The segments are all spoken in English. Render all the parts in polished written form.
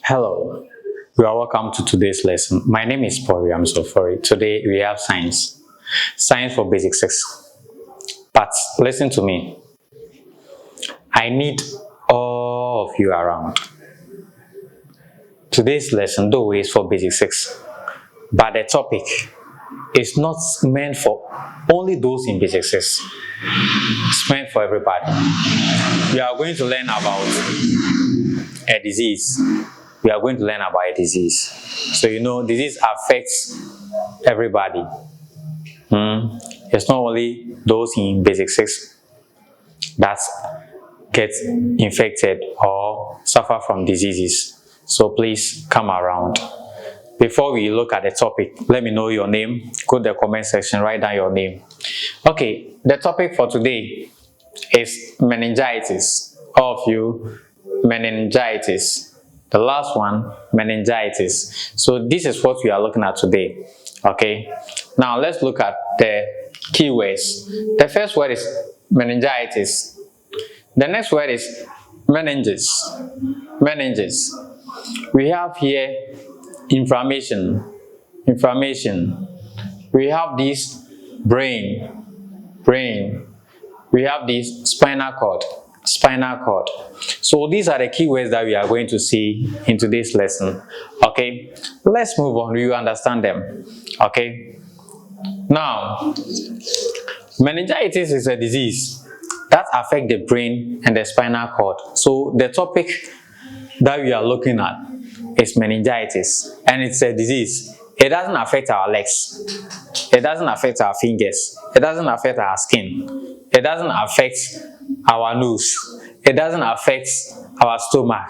Hello, you are welcome to today's lesson. My name is Paul. I'm so sorry. Today we have science. Science for basic 6. But listen to me. I need all of you around. Today's lesson, though, is for basic 6. But the topic is not meant for only those in basic 6. It's meant for everybody. We are going to learn about a disease. We are going to learn about a disease. So disease affects everybody. It's not only those in basic 6 that get infected or suffer from diseases. So please come around. Before we look at the topic, let me know your name. Go to the comment section, write down your name. Okay, the topic for today is meningitis. All of you, meningitis. The last one, meningitis. So this is what we are looking at today. Okay, now let's look at the keywords. The first word is meningitis. The next word is meninges. Meninges. We have here inflammation. We have this brain. We have this spinal cord. So these are the keywords that we are going to see in today's lesson. Okay, let's move on. You understand them. Okay, now meningitis is a disease that affects the brain and the spinal cord. So the topic that we are looking at is meningitis, and it's a disease. It doesn't affect our legs, it doesn't affect our fingers, it doesn't affect our skin, it doesn't affect our nose, it doesn't affect our stomach,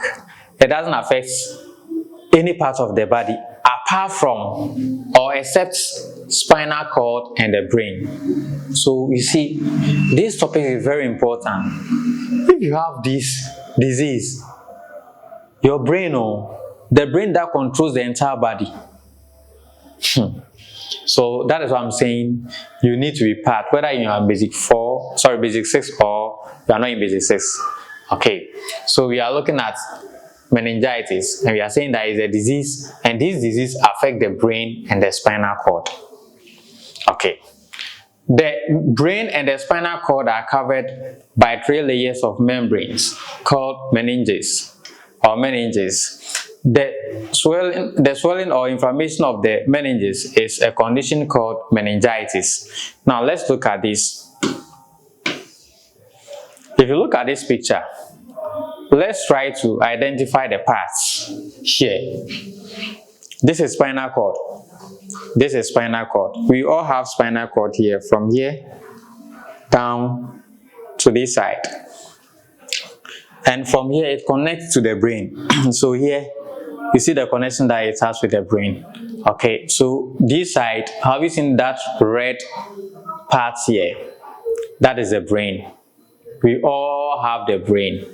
it doesn't affect any part of the body apart from or except spinal cord and the brain. So you see, this topic is very important. If you have this disease, your brain, the brain that controls the entire body. So that is what I'm saying. You need to be part, whether you are basic 6 or you are not in basic 6. Okay, so we are looking at meningitis, and we are saying that it's a disease, and this disease affects the brain and the spinal cord. Okay, the brain and the spinal cord are covered by 3 layers of membranes called meninges or meninges. The swelling or inflammation of the meninges is a condition called meningitis. Now let's look at this. If you look at this picture, let's try to identify the parts here. This is spinal cord. This is spinal cord. We all have spinal cord here, from here down to this side. And from here it connects to the brain. So here you see the connection that it has with the brain. Okay, so this side, have you seen that red part here? That is the brain. We all have the brain.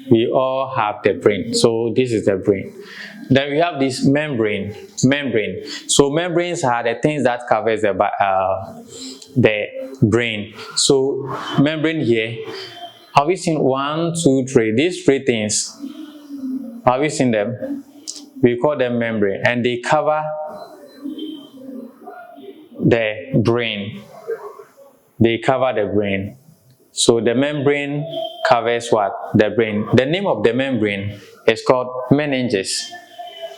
We all have the brain. So this is the brain. Then we have this membrane. So membranes are the things that covers the brain. So membrane here, have you seen 1, 2, 3? These 3 things, have you seen them? We call them membrane, and they cover the brain. They cover the brain. So the membrane covers what? The brain. The name of the membrane is called meninges.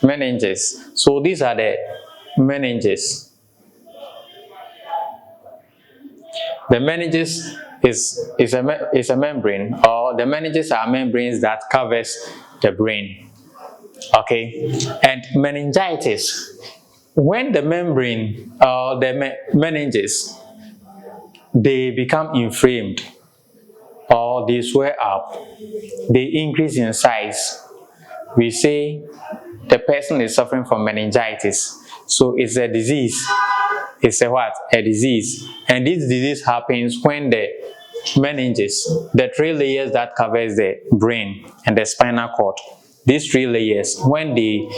Meninges. So these are the meninges. The meninges is a membrane, or the meninges are membranes that covers the brain. Okay, and meningitis, when the membrane or the meninges, they become inflamed or they swell up, they increase in size, we say the person is suffering from meningitis. So it's a disease. It's a what? A disease. And this disease happens when the meninges, the 3 layers that covers the brain and the spinal cord, these 3 layers, when they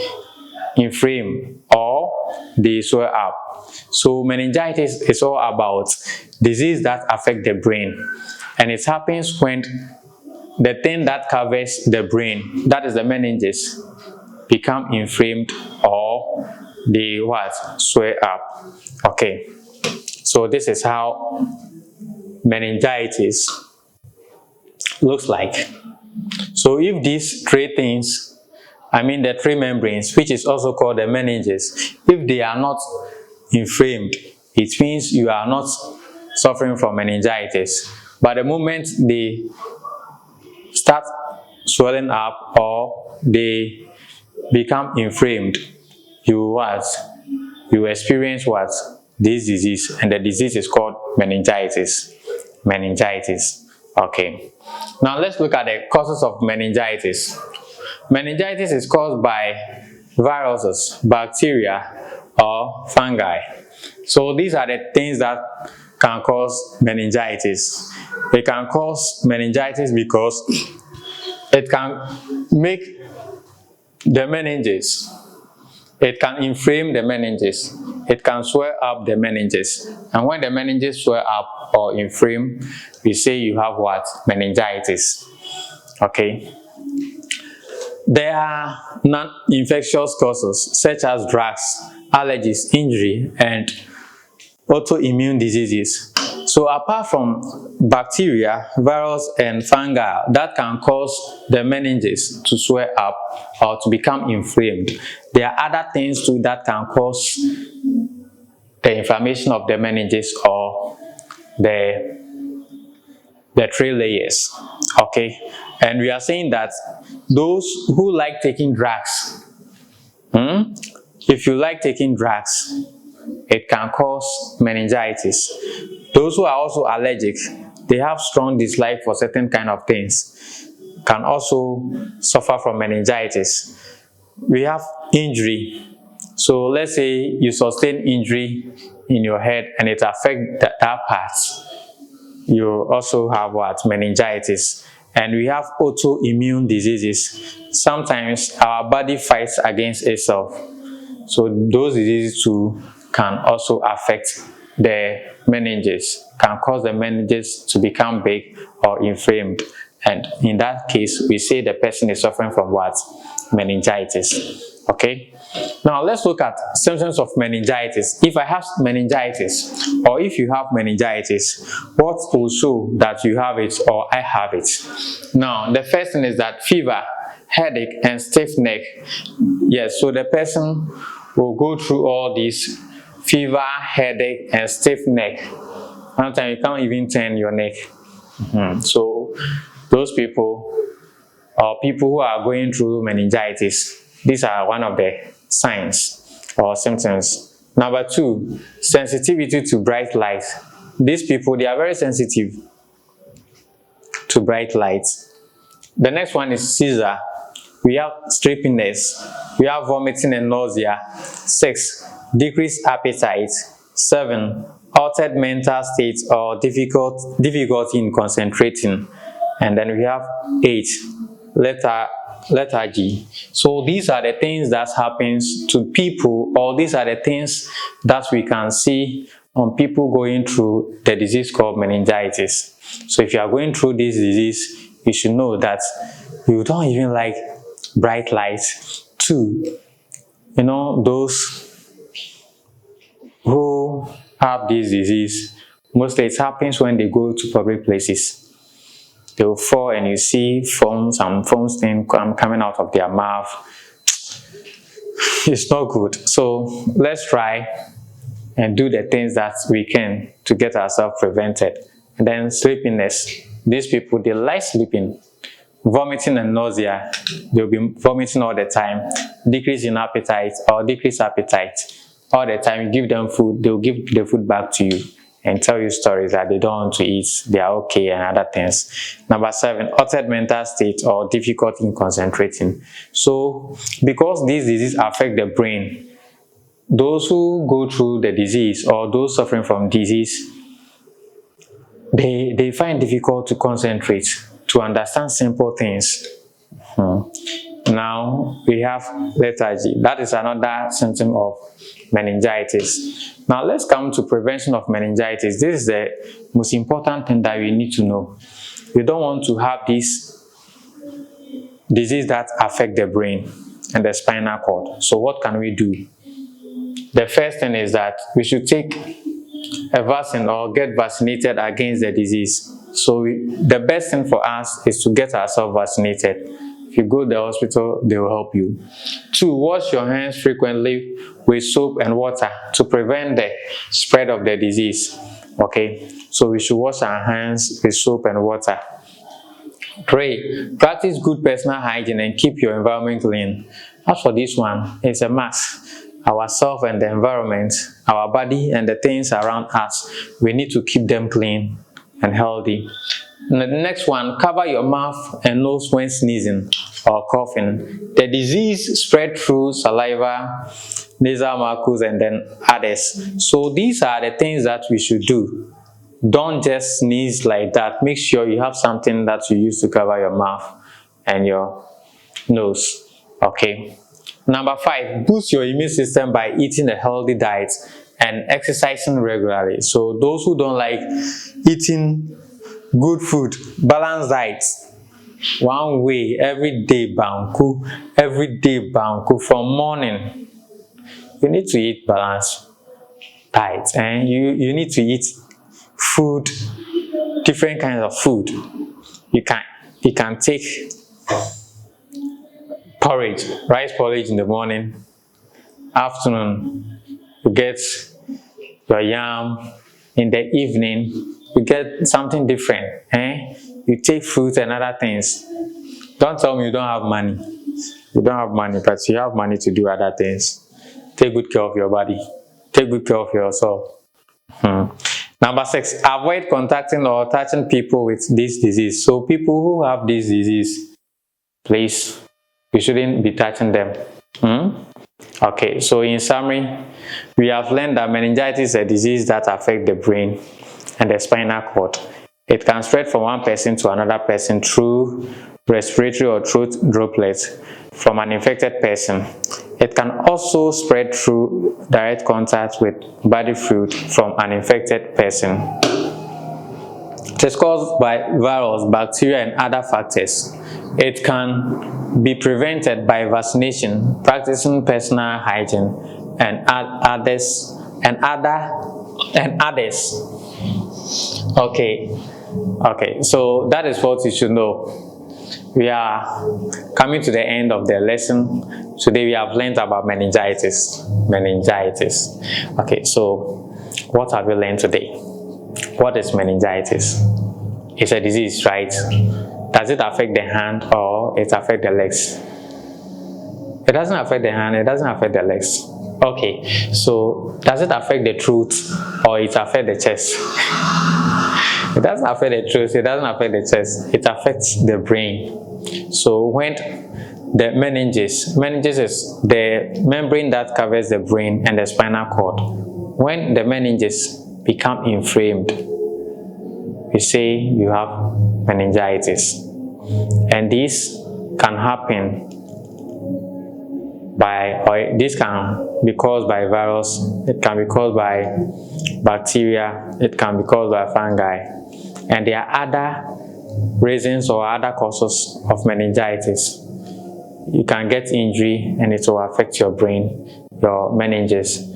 inflame or they swell up. So meningitis is all about disease that affect the brain, and it happens when the thing that covers the brain, that is the meninges, become inflamed, or they what? Swell up. Okay, so this is how meningitis looks like. So if these three things, the three membranes, which is also called the meninges, if they are not inflamed, it means you are not suffering from meningitis. But the moment they start swelling up or they become inflamed, you experience what? This disease, and the disease is called meningitis. Okay, now let's look at the causes of meningitis. Meningitis is caused by viruses, bacteria, or fungi. So these are the things that can cause meningitis. It can cause meningitis because it can make the meninges, it can inflame the meninges, it can swell up the meninges, and when the meninges swell up or inflame, we say you have what? Meningitis. Okay. There are non-infectious causes such as drugs, allergies, injury, and autoimmune diseases. So apart from bacteria, virus, and fungi that can cause the meninges to swell up or to become inflamed, there are other things too that can cause the inflammation of the meninges or the three layers. Okay, and we are saying that those who like taking drugs, if you like taking drugs, it can cause meningitis. Those who are also allergic, they have strong dislike for certain kind of things, can also suffer from meningitis. We have injury. So let's say you sustain injury in your head and it affects that part, you also have what? Meningitis. And we have autoimmune diseases. Sometimes our body fights against itself. So those diseases too can also affect the meninges, can cause the meninges to become big or inflamed. And in that case, we say the person is suffering from what? Meningitis. Okay? Now let's look at symptoms of meningitis. If I have meningitis, or if you have meningitis, what will show that you have it or I have it? Now, the first thing is that fever, headache, and stiff neck. Yes, so the person will go through all these: fever, headache, and stiff neck. Sometimes you can't even turn your neck. So those people, or people who are going through meningitis, these are one of the signs or symptoms. Number two, sensitivity to bright light. These people, they are very sensitive to bright light. The next one is seizure. We have sleepiness. We have vomiting and nausea. 6, decreased appetite. 7, altered mental state or difficulty in concentrating. And then we have 8, lethargy. So these are the things that happens to people, or these are the things that we can see on people going through the disease called meningitis. So if you are going through this disease, you should know that you don't even like bright lights. 2, those who have this disease, mostly it happens when they go to public places. They will fall and you see foams thing coming out of their mouth. It's not good. So let's try and do the things that we can to get ourselves prevented. And then sleepiness. These people, they like sleeping. Vomiting and nausea, they'll be vomiting all the time. Decrease in appetite or decreased appetite all the time. You give them food, they'll give the food back to you and tell you stories that they don't want to eat, they are okay, and other things. Number 7, altered mental state or difficulty in concentrating. So because these diseases affect the brain, those who go through the disease or those suffering from disease, they find it difficult to concentrate, to understand simple things. Now we have lethargy. That is another symptom of meningitis. Now let's come to prevention of meningitis. This is the most important thing that we need to know. You don't want to have this disease that affect the brain. and the spinal cord. So what can we do? The first thing is that we should take a vaccine or get vaccinated against the disease. So the best thing for us is to get ourselves vaccinated. If you go to the hospital, they will help you. 2, wash your hands frequently with soap and water to prevent the spread of the disease. Okay, so we should wash our hands with soap and water. 3, practice good personal hygiene and keep your environment clean. As for this one, it's a must. Ourselves and the environment, our body and the things around us, we need to keep them clean and healthy. And the next one, cover your mouth and nose when sneezing or coughing. The disease spread through saliva, nasal mucus, and then others. So these are the things that we should do. Don't just sneeze like that. Make sure you have something that you use to cover your mouth and your nose. Okay. Number 5, boost your immune system by eating a healthy diet and exercising regularly. So those who don't like eating good food, balanced diet, one way, every day banku, from morning, you need to eat balanced diet, and you need to eat food, different kinds of food. You can take porridge, rice porridge in the morning. Afternoon, you get your yam. In the evening, you get something different. You take fruits and other things. Don't tell me you don't have money. You don't have money, but you have money to do other things. Take good care of your body. Take good care of yourself. Number 6, avoid contacting or touching people with this disease. So people who have this disease, please, you shouldn't be touching them. Okay, so in summary, we have learned that meningitis is a disease that affects the brain and the spinal cord. It can spread from one person to another person through respiratory or throat droplets from an infected person. It can also spread through direct contact with body fluid from an infected person. It is caused by virus, bacteria, and other factors. It can be prevented by vaccination, practicing personal hygiene, and others. Okay, so that is what you should know. We are coming to the end of the lesson. Today we have learned about meningitis. Okay, so what have we learned today? What is meningitis? It's a disease, right? Does it affect the hand or it affect the legs? It doesn't affect the hand, it doesn't affect the legs. Okay, so does it affect the throat or it affect the chest? It doesn't affect the throat, it doesn't affect the chest, it affects the brain. So when the meninges is the membrane that covers the brain and the spinal cord. When the meninges become inflamed, we say you have meningitis. And this can happen this can be caused by virus, it can be caused by bacteria, it can be caused by fungi. And there are other reasons or other causes of meningitis. You can get injury and it will affect your brain, your meninges.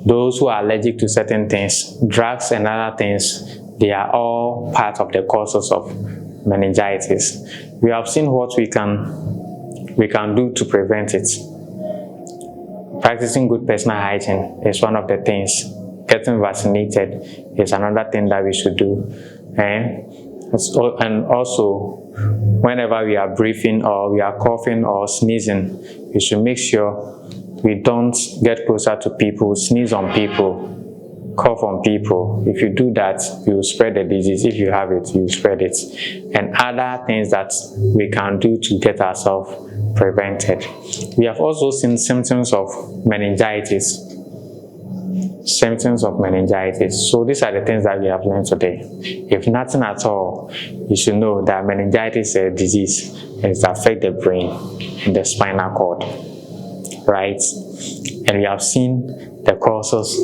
Those who are allergic to certain things, drugs and other things, they are all part of the causes of meningitis. We have seen what we can do to prevent it. Practicing good personal hygiene is one of the things. Getting vaccinated is another thing that we should do. And also, whenever we are breathing or we are coughing or sneezing, we should make sure we don't get closer to people, sneeze on people, cough on people. If you do that, you will spread the disease. If you have it, you will spread it. And other things that we can do to get ourselves prevented. We have also seen symptoms of meningitis. So these are the things that we have learned today. If nothing at all, you should know that meningitis is a disease and it affects the brain and the spinal cord, right? And we have seen the causes,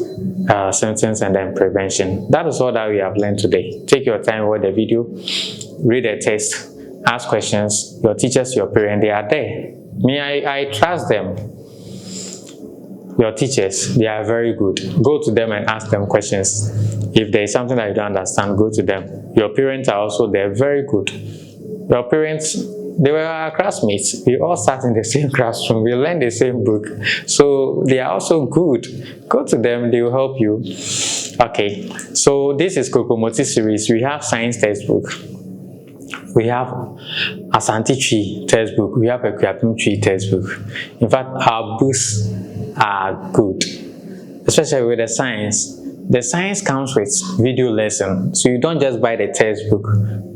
symptoms, and then prevention. That is all that we have learned today. Take your time, watch the video, read the text, ask questions. Your teachers, your parents, they are there. Me, I trust them. Your teachers, they are very good. Go to them and ask them questions. If there is something that you don't understand, go to them. Your parents are also there, very good. Your parents, they were our classmates. We all sat in the same classroom. We learned the same book. So they are also good. Go to them, they will help you. Okay, so this is Kokomoti series. We have science textbook. We have Asante Tree textbook. We have a Kriapim Tree textbook. In fact, our books are good, especially with the science. The science comes with video lesson, so you don't just buy the textbook,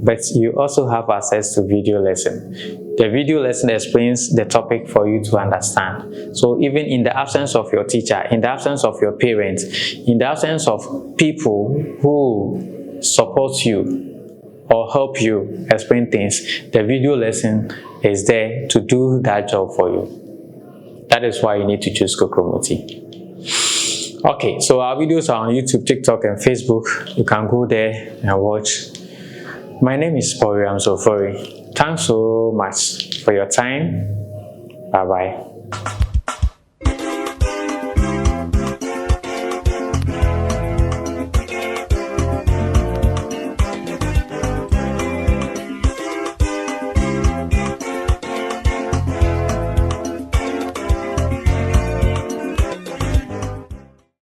but you also have access to video lesson. The video lesson explains the topic for you to understand. So even in the absence of your teacher, in the absence of your parents, in the absence of people who support you or help you explain things, the video lesson is there to do that job for you. That is why you need to choose Kokomoti. Okay, so our videos are on YouTube, TikTok, and Facebook. You can go there and watch. My name is Paul Sofori. Thanks so much for your time. Bye-bye.